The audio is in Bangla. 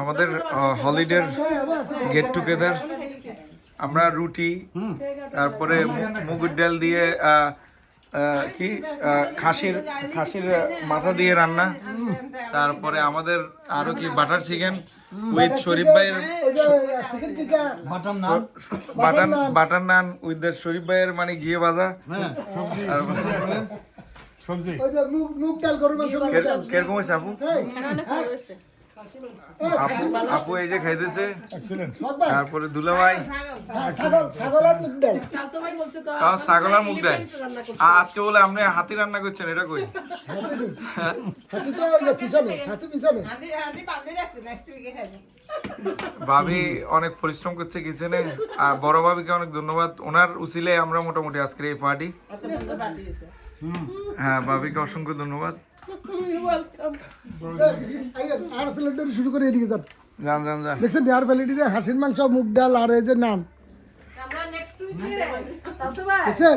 আমাদের হলিডের গেট টুগেদার। আমরা রুটি, তারপরে মুগের ডাল দিয়ে কি খাসির মাথা দিয়ে রান্না, তারপরে আমাদের আরো কি বাটার চিকেন উইথ শরীফ ভাইয়ের বাটার নান উইথ শরীফ ভাইয়ের মানে ঘিয়ে ভাজা, সবজি কিরকম হয়েছে আপু? আপু এই যে খাইতেছে, তারপরে দুলাভাই ছাগলার মুখ ডাল। আজকে বলে আপনি হাতি রান্না করছেন, এটা কই? ভাবি অনেক পরিশ্রম করছে কিচেনে, আর বড় ভাবিকে অনেক ধন্যবাদ, ওনার উচিলে আমরা মোটামুটি আজকের এই পার্টি। হ্যাঁ, ভাবিকে অসংখ্য ধন্যবাদ। শুরু করে এদিকে যান যান যান যান। দেখছেন ডিয়ার ভ্যালিডিতে হাঁসির মাংস, মুগ ডাল আর এই যে নান, দেখছেন?